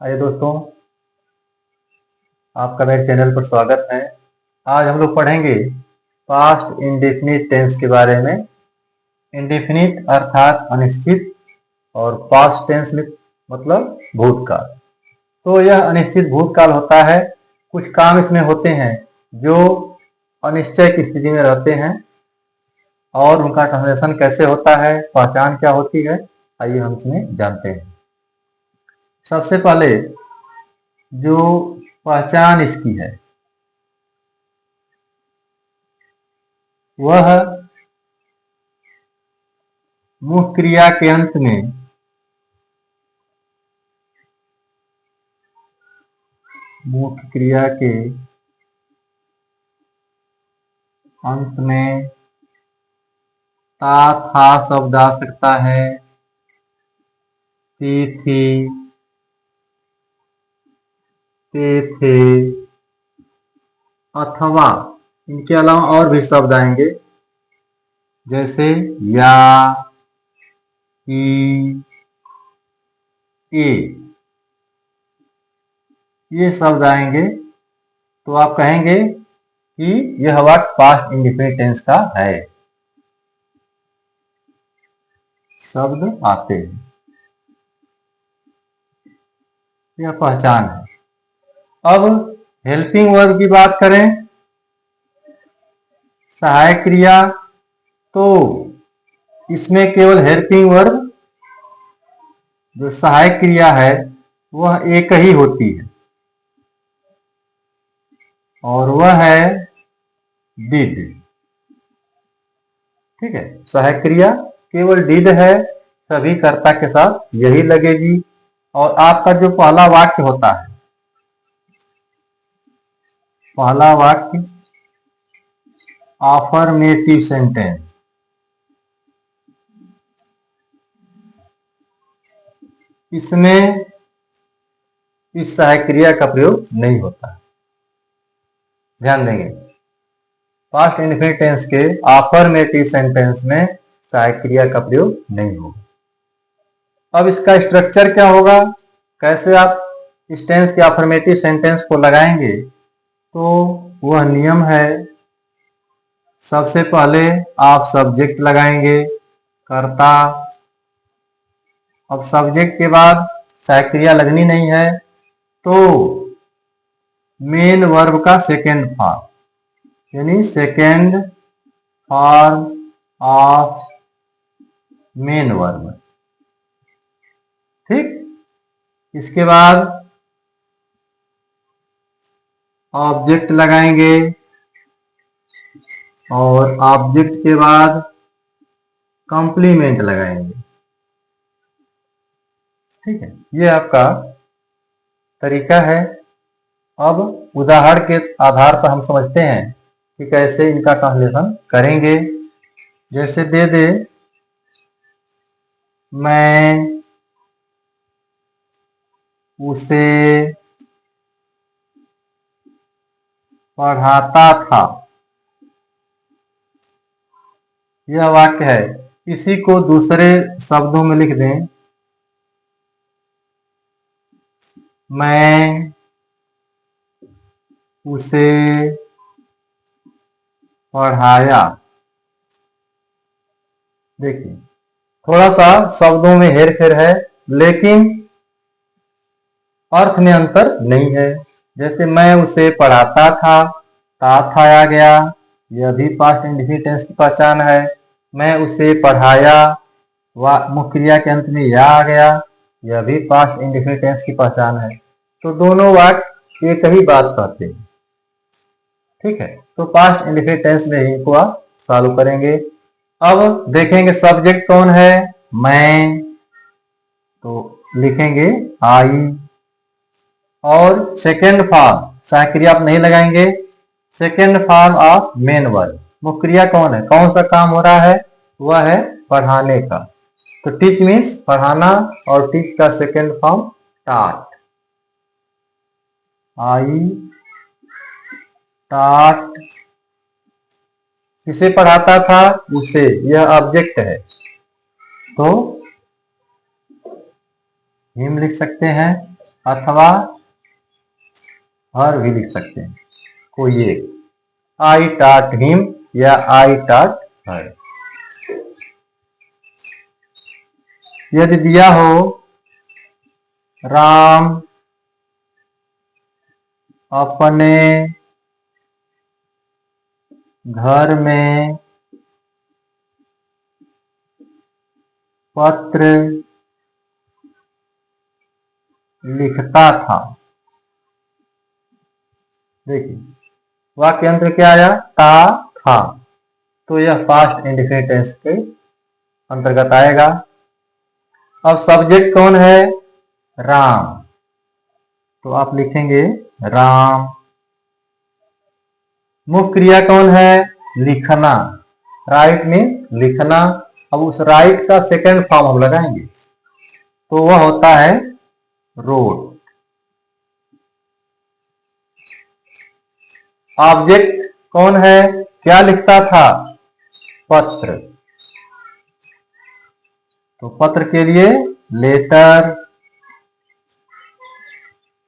आइए दोस्तों, आपका मेरे चैनल पर स्वागत है। आज हम लोग पढ़ेंगे पास्ट इंडेफिनिट टेंस के बारे में। इंडेफिनिट अर्थात अनिश्चित और पास्ट टेंस मतलब भूतकाल। तो यह अनिश्चित भूतकाल होता है। कुछ काम इसमें होते हैं जो अनिश्चय की स्थिति में रहते हैं और उनका ट्रांसलेशन कैसे होता है, पहचान क्या होती है, आइए हम इसमें जानते हैं। सबसे पहले जो पहचान इसकी है वह मुख्य क्रिया के अंत में मुख्य क्रिया के अंत में ता था शब्द आ सकता है, ती थी, ते थे, अथवा इनके अलावा और भी शब्द आएंगे जैसे या, ई, ए, ये शब्द आएंगे तो आप कहेंगे कि यह वाक्य पास्ट इंडेफिनिट टेंस का है। शब्द आते हैं, यह पहचान है। अब हेल्पिंग वर्ब की बात करें, सहायक क्रिया, तो इसमें केवल हेल्पिंग वर्ब जो सहायक क्रिया है वह एक ही होती है और वह है डिड। ठीक है, सहायक क्रिया केवल डिड है, सभी कर्ता के साथ यही लगेगी। और आपका जो पहला वाक्य होता है, पहला वाक्य अफर्मेटिव सेंटेंस, इसमें इस सहायक क्रिया का प्रयोग नहीं होता है। ध्यान देंगे, पास्ट इंडेफिनिट टेंस के अफर्मेटिव सेंटेंस में सहायक क्रिया का प्रयोग नहीं होगा। अब इसका स्ट्रक्चर क्या होगा, कैसे आप इस टेंस के अफर्मेटिव सेंटेंस को लगाएंगे, तो वह नियम है, सबसे पहले आप सब्जेक्ट लगाएंगे, कर्ता। अब सब्जेक्ट के बाद सहायक क्रिया लगनी नहीं है तो मेन वर्ब का सेकेंड फॉर्म यानी second form of main verb. ठीक, इसके बाद ऑब्जेक्ट लगाएंगे और ऑब्जेक्ट के बाद कॉम्प्लीमेंट लगाएंगे। ठीक है, ये आपका तरीका है। अब उदाहरण के आधार पर हम समझते हैं कि कैसे इनका ट्रांसलेशन करेंगे। जैसे दे दे, मैं उसे पढ़ाता था, यह वाक्य है। इसी को दूसरे शब्दों में लिख दें, मैं उसे पढ़ाया। देखिए, थोड़ा सा शब्दों में हेर फेर है लेकिन अर्थ में अंतर नहीं है। जैसे मैं उसे पढ़ाता था, ता था आ गया, यह भी पास्ट इंडेफिनिट टेंस की पहचान है। मैं उसे पढ़ाया, मुख्य क्रिया के अंत में या आ गया, यह भी पास्ट इंडेफिनिट टेंस की पहचान है। तो दोनों वाक्य एक ही बात कहते हैं। ठीक है, तो पास्ट इंडेफिनिट टेंस में ही इनको आप सॉल्व करेंगे। अब देखेंगे सब्जेक्ट कौन है, मैं, तो लिखेंगे आई। और सेकेंड फॉर्म सहायक क्रिया आप नहीं लगाएंगे, second form of main verb, मुख्य क्रिया कौन है, कौन सा काम हो रहा है, वह है पढ़ाने का। तो टीच मीन्स पढ़ाना और टीच का सेकेंड फॉर्म टाट। आई टाट, किसे पढ़ाता था, उसे, यह ऑब्जेक्ट है तो हिम लिख सकते हैं। अथवा हर भी लिख सकते हैं, कोई एक। आई टॉट हिम या आई टॉट हर। यदि दिया हो राम अपने घर में पत्र लिखता था। देखिए वाक्यांश में क्या आया, था, तो यह पास्ट इंडेफिनिट टेंस के अंतर्गत आएगा। अब सब्जेक्ट कौन है, राम, तो आप लिखेंगे राम। मुख्य क्रिया कौन है, लिखना, राइट मीन्स लिखना। अब उस राइट का सेकंड फॉर्म हम लगाएंगे, तो वह होता है रोड। ऑब्जेक्ट कौन है, क्या लिखता था, पत्र, तो पत्र के लिए लेटर।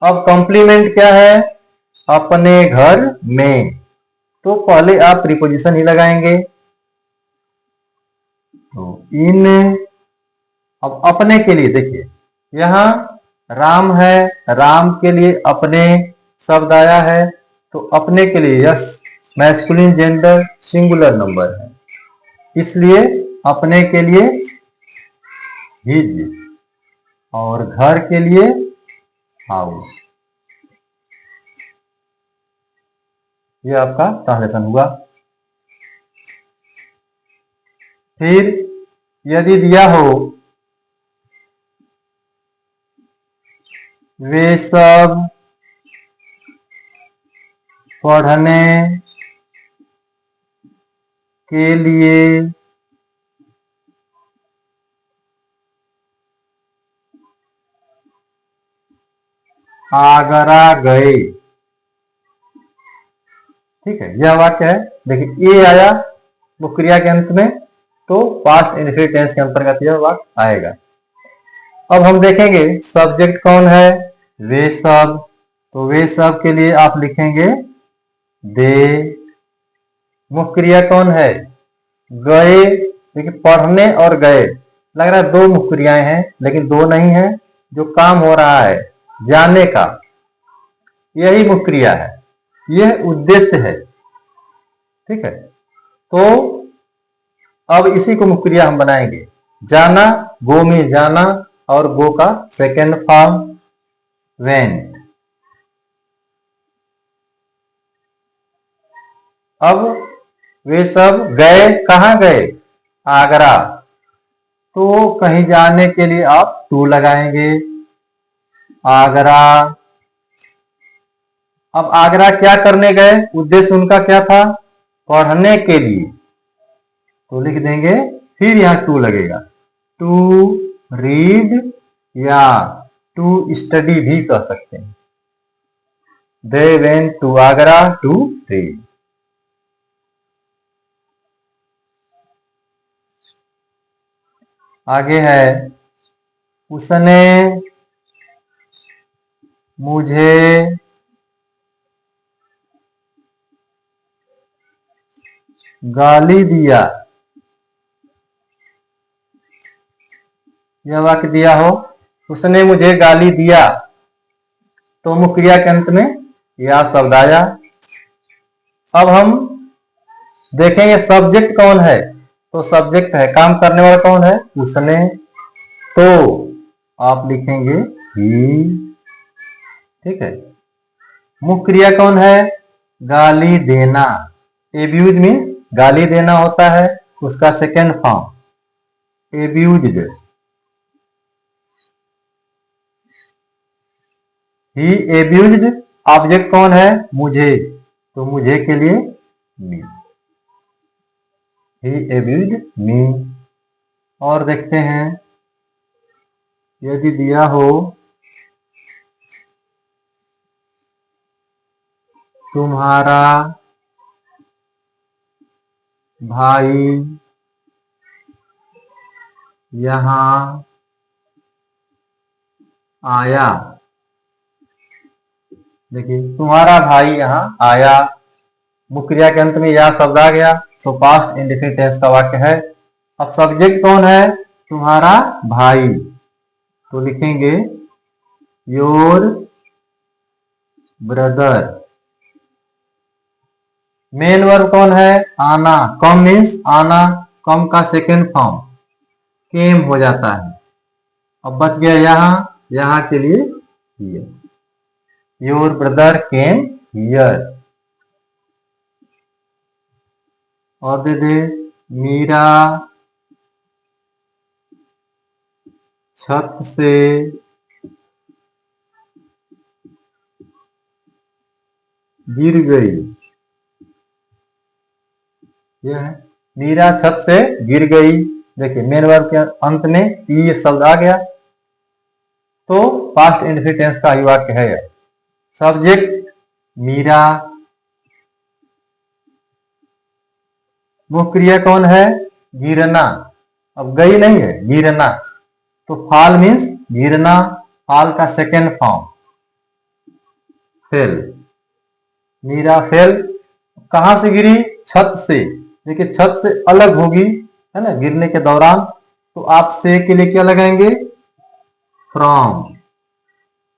अब कॉम्प्लीमेंट क्या है, अपने घर में, तो पहले आप प्रीपोजिशन ही लगाएंगे, तो इन। अब अपने के लिए देखिए यहां राम है, राम के लिए अपने शब्द आया है, तो अपने के लिए yes masculine gender singular number है, इसलिए अपने के लिए हिज, और घर के लिए हाउस। ये आपका ट्रांसलेशन हुआ। फिर यदि दिया हो वे सब पढ़ने के लिए आगरा गए। ठीक है, यह वाक्य है। देखिए ए आया वो क्रिया के अंत में, तो पास्ट इंडेफिनिट टेंस के अंतर्गत यह वाक्य आएगा। अब हम देखेंगे सब्जेक्ट कौन है, वे सब, तो वे सब के लिए आप लिखेंगे दे। मुख्य क्रिया कौन है, गए। देखिए पढ़ने और गए, लग रहा है दो मुख्य क्रियाएं हैं, लेकिन दो नहीं है। जो काम हो रहा है जाने का, यही मुख्य क्रिया है, यह उद्देश्य है। ठीक है, तो अब इसी को मुख्य क्रिया हम बनाएंगे। जाना, गो में जाना, और गो का सेकेंड फॉर्म वेंट। अब वे सब गए, कहां गए, आगरा, तो कहीं जाने के लिए आप टू लगाएंगे, आगरा। अब आगरा क्या करने गए, उद्देश्य उनका क्या था, पढ़ने के लिए, तो लिख देंगे, फिर यहां टू लगेगा, टू रीड या टू स्टडी भी कह सकते हैं। They went to Agra to read. आगे है, उसने मुझे गाली दिया। यह वाक्य दिया हो, उसने मुझे गाली दिया, तो मुख्य क्रिया के अंत में या शब्द आया। अब हम देखेंगे सब्जेक्ट कौन है, तो सब्जेक्ट है, काम करने वाला कौन है, उसने, तो आप लिखेंगे ही। ठीक है, मुख्य क्रिया कौन है, गाली देना। एब्यूज में गाली देना होता है, उसका सेकेंड फॉर्म एब्यूज्ड। ही एब्यूज्ड। ऑब्जेक्ट कौन है, मुझे, तो मुझे के लिए मी, ही एब्यूज्ड मी। और देखते हैं यदि दिया हो तुम्हारा भाई यहाँ आया, देखिए तुम्हारा भाई यहाँ आया, मुख्य क्रिया के अंत में या शब्द आ गया तो पास्ट इंडेफिनिट टेंस का वाक्य है। अब सब्जेक्ट कौन है? तुम्हारा भाई, तो लिखेंगे योर ब्रदर। मेन वर्ब कौन है? आना। कम मीन्स आना, कम का सेकेंड फॉर्म केम हो जाता है। अब बच गया यहाँ, यहाँ के लिए here. Your brother came here. और दे दे, मीरा छत से गिर गई। यह है, मीरा छत से गिर गई। देखिए मेन वर्ब के अंत में ई शब्द आ गया तो पास्ट इंडेफिनिट टेंस का ही वाक्य है। सब्जेक्ट मीरा, मुख्य क्रिया कौन है? गिरना। अब गई नहीं है, गिरना, तो फॉल मीन्स गिरना, फॉल का second form fell. Meera fell, कहां से गिरी? छत से। देखिए छत से अलग होगी, है ना, गिरने के दौरान, तो आप से के लिए क्या लगाएंगे? फ्रॉम।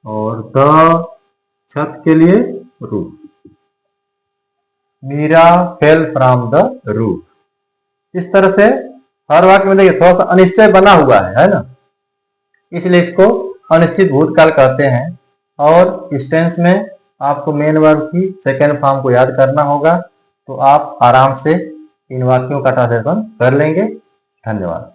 और द छत के लिए roof. Meera fell from the roof. इस तरह से हर वाक्य में देखिए थोड़ा सा अनिश्चय बना हुआ है ना, इसलिए इसको अनिश्चित भूतकाल कहते हैं। और इस टेंस में आपको मेन वर्ब की सेकेंड फॉर्म को याद करना होगा, तो आप आराम से इन वाक्यों का ट्रांसलेशन कर लेंगे। धन्यवाद।